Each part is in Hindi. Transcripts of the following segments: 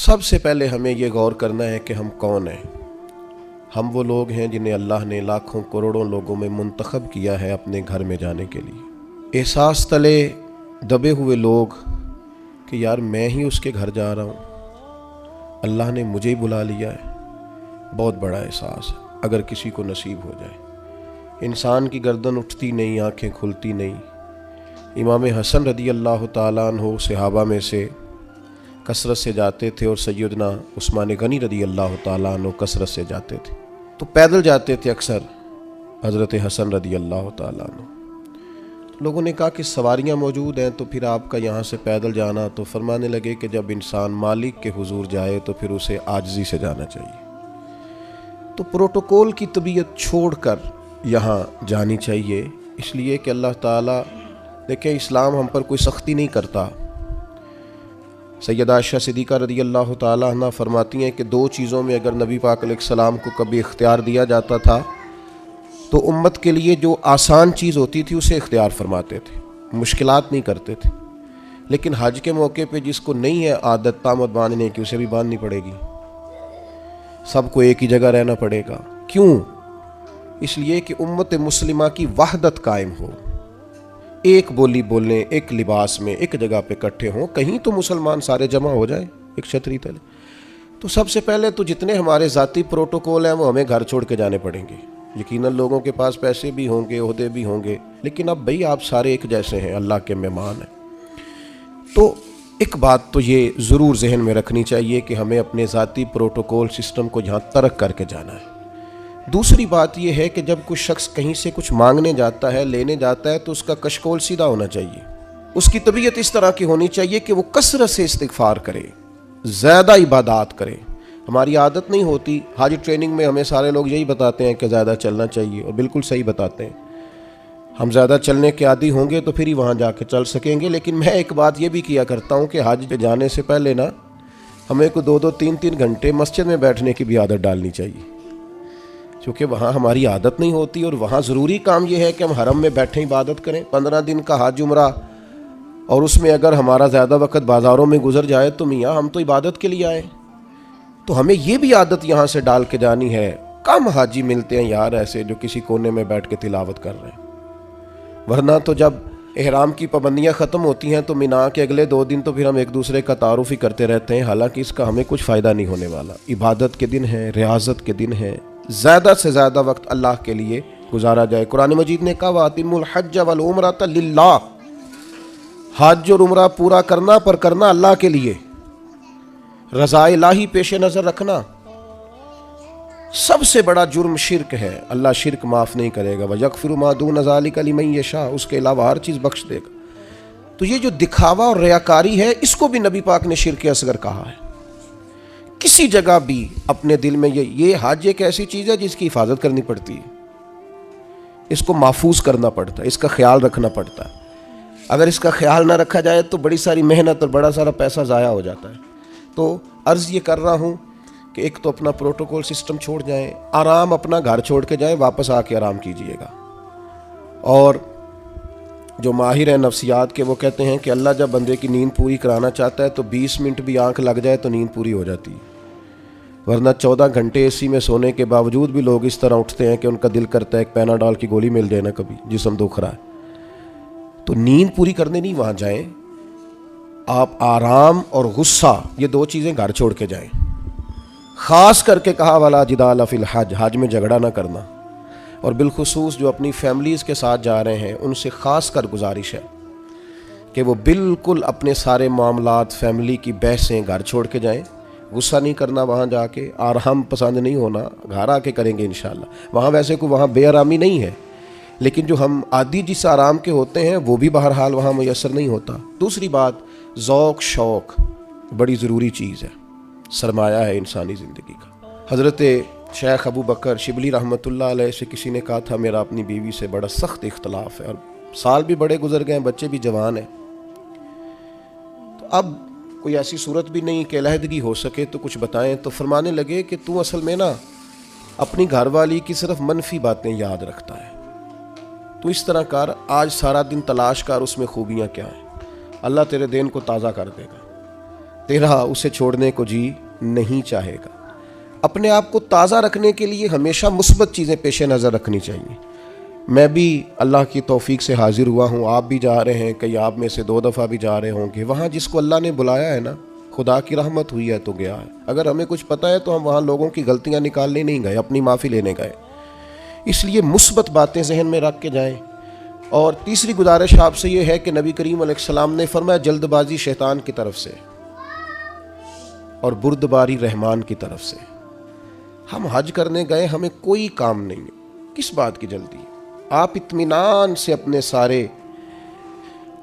सबसे पहले हमें ये गौर करना है कि हम कौन हैं। हम वो लोग हैं जिन्हें अल्लाह ने लाखों करोड़ों लोगों में मुंतखब किया है अपने घर में जाने के लिए। एहसास तले दबे हुए लोग कि यार मैं ही उसके घर जा रहा हूँ, अल्लाह ने मुझे ही बुला लिया है। बहुत बड़ा एहसास है अगर किसी को नसीब हो जाए। इंसान की गर्दन उठती नहीं, आंखें खुलती नहीं। इमाम हसन रदी अल्लाह ताला अन्हु सहाबा में से कसरत से जाते थे और सैयदना उस्मान गनी रदी अल्लाह ताला अन्हु कसरत से जाते थे। तो पैदल जाते थे अक्सर हज़रत हसन रदी अल्लाह ताला अन्हु। लोगों ने कहा कि सवारियां मौजूद हैं तो फिर आपका यहाँ से पैदल जाना। तो फरमाने लगे कि जब इंसान मालिक के हुजूर जाए तो फिर उसे आजिज़ी से जाना चाहिए। तो प्रोटोकॉल की तबीयत छोड़कर यहाँ जानी चाहिए, इसलिए कि अल्लाह ताला देखें इस्लाम हम पर कोई सख्ती नहीं करता। सैयदा आयशा सिद्दीक़ा रदी अल्लाह ताला अन्हा फरमाती हैं कि दो चीज़ों में अगर नबी पाक अलैहिस्सलाम को कभी इख्तियार दिया जाता था तो उम्मत के लिए जो आसान चीज़ होती थी उसे इख्तियार फरमाते थे, मुश्किलात नहीं करते थे। लेकिन हज के मौके पे जिसको नहीं है आदत तामत बांधने की, उसे भी बांधनी पड़ेगी। सबको एक ही जगह रहना पड़ेगा। क्यों? इसलिए कि उम्मत मुस्लिमा की वहदत कायम हो, एक बोली बोलने, एक लिबास में, एक जगह पे इकट्ठे हों। कहीं तो मुसलमान सारे जमा हो जाए एक छतरी तले। तो सबसे पहले तो जितने हमारे ज़ाती प्रोटोकॉल हैं वो हमें घर छोड़ के जाने पड़ेंगे। यकीनन लोगों के पास पैसे भी होंगे, ओहदे भी होंगे, लेकिन अब भाई आप सारे एक जैसे हैं, अल्लाह के मेहमान हैं। तो एक बात तो ये ज़रूर जहन में रखनी चाहिए कि हमें अपने ज़ाती प्रोटोकॉल सिस्टम को यहाँ तर्क करके जाना है। दूसरी बात यह है कि जब कोई शख्स कहीं से कुछ मांगने जाता है, लेने जाता है, तो उसका कशकोल सीधा होना चाहिए। उसकी तबीयत इस तरह की होनी चाहिए कि वो कसरत से इस्तिग़फ़ार करे, ज़्यादा इबादत करे। हमारी आदत नहीं होती। हाजी ट्रेनिंग में हमें सारे लोग यही बताते हैं कि ज़्यादा चलना चाहिए, और बिल्कुल सही बताते हैं। हम ज़्यादा चलने के आदी होंगे तो फिर ही वहाँ जाके चल सकेंगे। लेकिन मैं एक बात ये भी किया करता हूँ कि हज पे जाने से पहले ना हमें को 2-2, 3-3 घंटे मस्जिद में बैठने की भी आदत डालनी चाहिए, क्योंकि वहाँ हमारी आदत नहीं होती। और वहाँ ज़रूरी काम ये है कि हम हरम में बैठे इबादत करें। 15 दिन का हज उम्रा, और उसमें अगर हमारा ज़्यादा वक्त बाज़ारों में गुजर जाए तो मियाँ हम तो इबादत के लिए आए। तो हमें ये भी आदत यहाँ से डाल के जानी है। कम हाजी मिलते हैं यार ऐसे जो किसी कोने में बैठ के तिलावत कर रहे हैं। वरना तो जब एहराम की पाबंदियाँ ख़त्म होती हैं तो मिना के अगले 2 दिन तो फिर हम एक दूसरे का तारुफ़ ही करते रहते हैं। हालांकि इसका हमें कुछ फ़ायदा नहीं होने वाला। इबादत के दिन है, रियाज़त के दिन है, ज़्यादा से ज़्यादा वक्त अल्लाह के लिए गुजारा जाए। कुरान मजीद ने कहा वातिमुल हज्ज वल उम्रता लिल्लाह, हज और उम्रा पूरा करना, पर करना अल्लाह के लिए, रज़ा इलाही पेश नज़र रखना। सबसे बड़ा जुर्म शिरक है। अल्लाह शिरक माफ़ नहीं करेगा। वयगफिरु मा दून ज़ालिका लिमन यशा, उसके अलावा हर चीज़ बख्श देगा। तो ये जो दिखावा और रियाकारी है, इसको भी नबी पाक ने शिरक असगर कहा है। किसी जगह भी अपने दिल में ये हज एक ऐसी चीज़ है जिसकी हिफाजत करनी पड़ती है, इसको महफूज करना पड़ता है, इसका ख्याल रखना पड़ता है। अगर इसका ख्याल ना रखा जाए तो बड़ी सारी मेहनत और बड़ा सारा पैसा ज़ाया हो जाता है। तो अर्ज़ ये कर रहा हूँ कि एक तो अपना प्रोटोकॉल सिस्टम छोड़ जाएं, आराम अपना घर छोड़ के जाएं, वापस आके आराम कीजिएगा। और जो माहिर हैं नफ्सियात के, वो कहते हैं कि अल्लाह जब बंदे की नींद पूरी कराना चाहता है तो 20 मिनट भी आंख लग जाए तो नींद पूरी हो जाती है। वरना 14 घंटे एसी में सोने के बावजूद भी लोग इस तरह उठते हैं कि उनका दिल करता है एक पैनाडॉल की गोली मिल जाए ना, कभी जिस्म दुख रहा है। तो नींद पूरी करने नहीं वहाँ जाएं, आप आराम और गुस्सा, ये 2 चीज़ें घर छोड़ के जाएं। ख़ास करके कहा वाला जिदाल फिल हज, हज में झगड़ा ना करना। और बिलखुसूस जो अपनी फैमिलीज़ के साथ जा रहे हैं उनसे ख़ास कर गुजारिश है कि वो बिल्कुल अपने सारे मामलात, फैमिली की बहसें घर छोड़ के जाएं। गुस्सा नहीं करना वहाँ जाके, आराम पसंद नहीं होना, घर आके करेंगे इंशाअल्लाह। वहाँ वैसे कोई वहाँ बेआरामी नहीं है, लेकिन जो हम आदि जिस आराम के होते हैं वो भी बहरहाल वहाँ मुयस्सर नहीं होता। दूसरी बात, ज़ौक़ शौक़ बड़ी ज़रूरी चीज़ है, सरमाया है इंसानी ज़िंदगी का। हज़रत शेख अबू बकर शिबली रहमतुल्लाह अलैह से किसी ने कहा था मेरा अपनी बीवी से बड़ा सख्त इख्तलाफ है, और साल भी बड़े गुजर गए, बच्चे भी जवान हैं, तो अब कोई ऐसी सूरत भी नहीं कि अलहदगी हो सके, तो कुछ बताएं। तो फरमाने लगे कि तू असल में ना अपनी घरवाली की सिर्फ मनफी बातें याद रखता है। तो इस तरह कर, आज सारा दिन तलाश कर उसमें खूबियाँ क्या हैं, अल्लाह तेरे दिन को ताज़ा कर देगा। तेरा उसे छोड़ने को जी नहीं चाहेगा। अपने आप को ताज़ा रखने के लिए हमेशा मुस्बत चीज़ें पेश नज़र रखनी चाहिए। मैं भी अल्लाह की तौफीक से हाजिर हुआ हूँ, आप भी जा रहे हैं, कई आप में से 2 दफ़ा भी जा रहे होंगे। वहाँ जिसको अल्लाह ने बुलाया है ना, खुदा की रहमत हुई है तो गया है। अगर हमें कुछ पता है तो हम वहाँ लोगों की गलतियाँ निकालने नहीं गए, अपनी माफ़ी लेने गए। इसलिए मुस्बत बातें जहन में रख के जाएं। और तीसरी गुजारिश आपसे ये है कि नबी करीम अलैहिस्सलाम ने फरमाया, जल्दबाजी शैतान की तरफ से और बुर्दबारी रहमान की तरफ से। हम हज करने गए, हमें कोई काम नहीं है, किस बात की जल्दी है? आप इत्मीनान से अपने सारे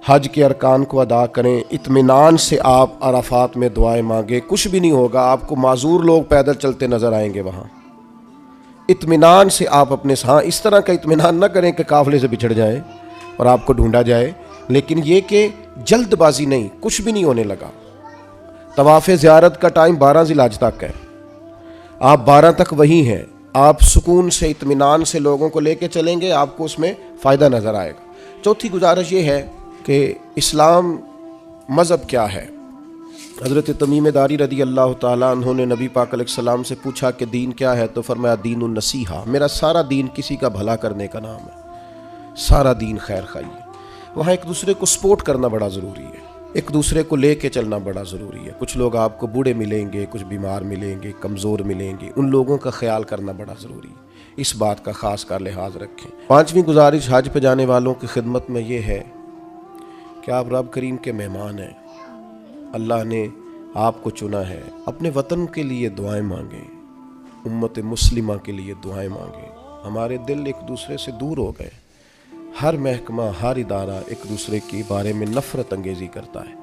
हज के अरकान को अदा करें, इत्मीनान से आप अराफात में दुआएं मांगे, कुछ भी नहीं होगा। आपको माजूर लोग पैदल चलते नजर आएंगे वहाँ। इत्मीनान से आप अपने, हाँ इस तरह का इत्मीनान ना करें कि काफिले से बिछड़ जाए और आपको ढूंढा जाए, लेकिन ये कि जल्दबाजी नहीं, कुछ भी नहीं होने लगा। तवाफ़ ज़ियारत का टाइम 12 ज़िलहज तक है, आप 12 तक वहीं हैं। आप सुकून से इत्मीनान से लोगों को लेके चलेंगे, आपको उसमें फ़ायदा नज़र आएगा। चौथी गुजारिश ये है कि इस्लाम मज़हब क्या है। हज़रत तमीम दारी रदी अल्लाह ताला अन्हु ने नबी पाक अलैहिस्सलाम से पूछा कि दीन क्या है, तो फरमाया दीनुन नसीहा, मेरा सारा दीन किसी का भला करने का नाम है, सारा दीन खैर खाई है। वहाँ एक दूसरे को सपोर्ट करना बड़ा ज़रूरी है, एक दूसरे को लेके चलना बड़ा ज़रूरी है। कुछ लोग आपको बूढ़े मिलेंगे, कुछ बीमार मिलेंगे, कमज़ोर मिलेंगे, उन लोगों का ख्याल करना बड़ा ज़रूरी है। इस बात का ख़ास कर लिहाज रखें। 5वीं गुजारिश हज पे जाने वालों की खिदमत में ये है कि आप रब करीम के मेहमान हैं, अल्लाह ने आपको चुना है। अपने वतन के लिए दुआएं मांगें, उम्मत मुस्लिमा के लिए दुआएं मांगें। हमारे दिल एक दूसरे से दूर हो गए, हर महकमा हर इदारा एक दूसरे के बारे में नफ़रत अंगेज़ी करता है।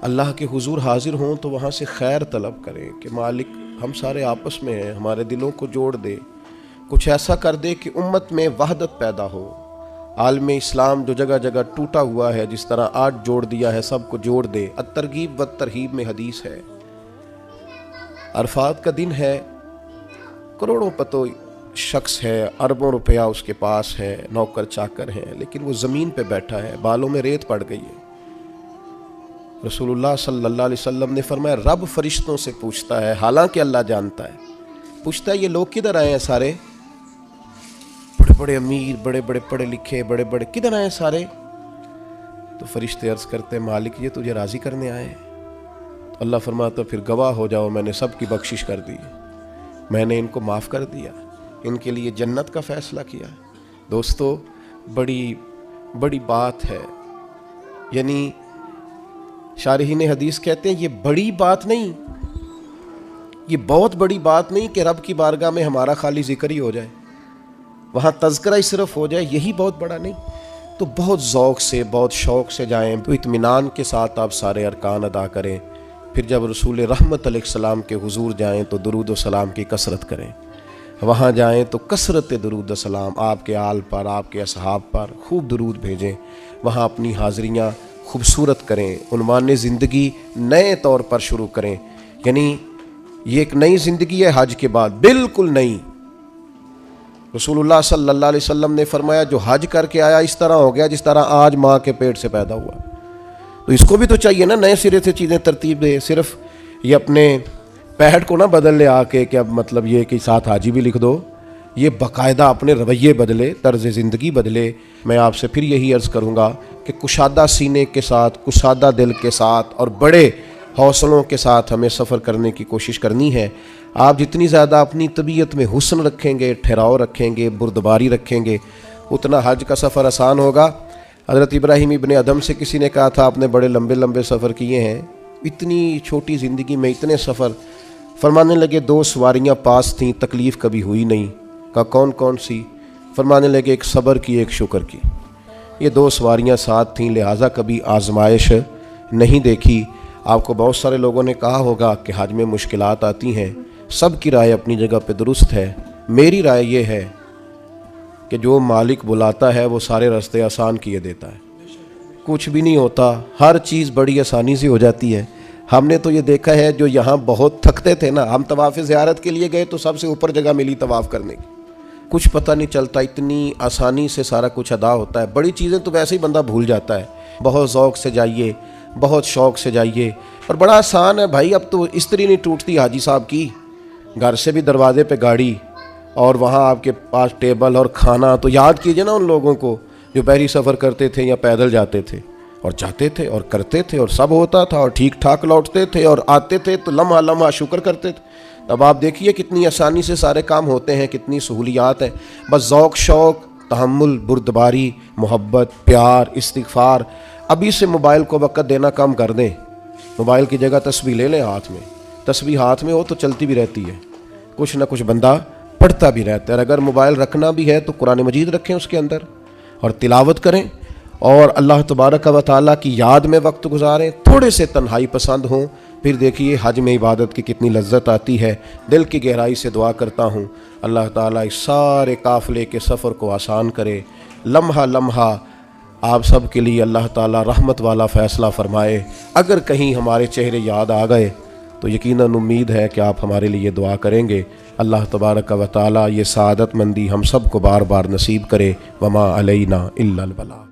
अल्लाह के हुजूर हाजिर हों तो वहाँ से खैर तलब करें कि मालिक हम सारे आपस में हैं, हमारे दिलों को जोड़ दे, कुछ ऐसा कर दे कि उम्मत में वहदत पैदा हो। आलम इस्लाम जो जगह जगह टूटा हुआ है, जिस तरह आज जोड़ दिया है, सबको जोड़ दे। अत-तरगीब व तरहीब में हदीस है, अरफात का दिन है, करोड़ों पतो शख्स है, अरबों रुपया उसके पास है, नौकर चाकर हैं, लेकिन वो ज़मीन पे बैठा है, बालों में रेत पड़ गई है। रसूलुल्लाह सल्लल्लाहु अलैहि वसल्लम ने फरमाया, रब फरिश्तों से पूछता है, हालांकि अल्लाह जानता है, पूछता है ये लोग किधर आए हैं सारे, बड़े बड़े अमीर, बड़े बड़े पढ़े लिखे, बड़े बड़े, किधर आए सारे? तो फरिश्ते अर्ज़ करते हैं, मालिक ये तुझे राज़ी करने आए हैं। तो अल्लाह फरमाता, फिर गवाह हो जाओ, मैंने सब की बख्शिश कर दी, मैंने इनको माफ़ कर दिया, इनके लिए जन्नत का फ़ैसला किया। दोस्तों बड़ी बड़ी बात है, यानी शारहीन हदीस कहते हैं ये बड़ी बात नहीं, ये बहुत बड़ी बात नहीं कि रब की बारगाह में हमारा खाली जिक्र ही हो जाए, वहाँ तज़किरा ही सिर्फ हो जाए, यही बहुत बड़ा नहीं। तो बहुत ज़ौक़ से, बहुत शौक़ से जाएं, तो इत्मीनान के साथ आप सारे अरकान अदा करें। फिर जब रसूल रहमत अलैहिस्सलाम के हुजूर जाएं तो दुरूद व सलाम की कसरत करें। वहाँ जाएं तो कसरत दुरूद व सलाम आपके आल पर, आपके असहाब पर खूब दुरूद भेजें। वहाँ अपनी हाज़िरियाँ खूबसूरत करें, उन्वान ज़िंदगी नए तौर पर शुरू करें। यानी ये एक नई ज़िंदगी है हज के बाद, बिल्कुल नई। रसूलुल्लाह सल्लल्लाहु अलैहि वसल्लम ने फरमाया, जो हज करके आया इस तरह हो गया जिस तरह आज माँ के पेट से पैदा हुआ। तो इसको भी तो चाहिए ना नए सिरे से चीज़ें तरतीब दे। सिर्फ ये अपने पैड को ना बदल ले आके कि अब मतलब ये कि साथ हाजी भी लिख दो, ये बाकायदा अपने रवैये बदले, तर्ज ज़िंदगी बदले। मैं आपसे फिर यही अर्ज़ करूँगा कि कुशादा सीने के साथ, कुशादा दिल के साथ और बड़े हौसलों के साथ हमें सफ़र करने की कोशिश करनी है। आप जितनी ज़्यादा अपनी तबीयत में हुस्न रखेंगे, ठहराव रखेंगे, बुर्दबारी रखेंगे, उतना हज का सफ़र आसान होगा। हज़रत इब्राहीम इब्ने अदम से किसी ने कहा था, आपने बड़े लंबे लंबे सफ़र किए हैं, इतनी छोटी ज़िंदगी में इतने सफ़र। फरमाने लगे 2 सवारियाँ पास थीं, तकलीफ़ कभी हुई नहीं। कहा कौन कौन सी? फरमाने लगे एक सब्र की, एक शुक्र की। ये 2 सवारियाँ साथ थीं, लिहाजा कभी आजमाइश नहीं देखी। आपको बहुत सारे लोगों ने कहा होगा कि हज में मुश्किलात आती हैं, सब की राय अपनी जगह पे दुरुस्त है। मेरी राय ये है कि जो मालिक बुलाता है वो सारे रास्ते आसान किए देता है, कुछ भी नहीं होता, हर चीज़ बड़ी आसानी से हो जाती है। हमने तो ये देखा है, जो यहाँ बहुत थकते थे ना, हम तवाफ़ ज़ियारत के लिए गए तो सबसे ऊपर जगह मिली तवाफ़ करने की, कुछ पता नहीं चलता, इतनी आसानी से सारा कुछ अदा होता है। बड़ी चीज़ें तो वैसे ही बंदा भूल जाता है। बहुत ज़ौक़ से जाइए, बहुत शौक़ से जाइए। पर बड़ा आसान है भाई, अब तो इस्त्री नहीं टूटती हाजी साहब की, घर से भी दरवाजे पे गाड़ी और वहाँ आपके पास टेबल और खाना। तो याद कीजिए ना उन लोगों को जो बहरी सफ़र करते थे या पैदल जाते थे और जाते थे और करते थे और सब होता था और ठीक ठाक लौटते थे और आते थे तो लम्हा लम्हा शुक्र करते थे। तब आप देखिए कितनी आसानी से सारे काम होते हैं, कितनी सहूलियात हैं। बस ज़ौक़ शौक़, तहम्मुल, बुर्दबारी, मोहब्बत, प्यार, इस्तिग़फ़ार। अभी से मोबाइल को वक़्त देना कम कर दें। मोबाइल की जगह तस्बीह ले लें हाथ में। तस्बीह हाथ में हो तो चलती भी रहती है, कुछ ना कुछ बंदा पढ़ता भी रहता है। अगर मोबाइल रखना भी है तो कुरान मजीद रखें उसके अंदर और तिलावत करें और अल्लाह तबारक व तआला की याद में वक्त गुजारें। थोड़े से तन्हाई पसंद हों, फिर देखिए हज में इबादत की कितनी लज्जत आती है। दिल की गहराई से दुआ करता हूँ अल्लाह ताला इस सारे काफ़िले के सफ़र को आसान करे। लम्हा लम्हा आप सब के लिए अल्लाह ताला रहमत वाला फ़ैसला फ़रमाए। अगर कहीं हमारे चेहरे याद आ गए तो यकीनन उम्मीद है कि आप हमारे लिए दुआ करेंगे। अल्लाह तबारक व तआला ये सआदतमंदी हम सब को बार बार नसीब करे। वमा अलैना इल्लल बलाग।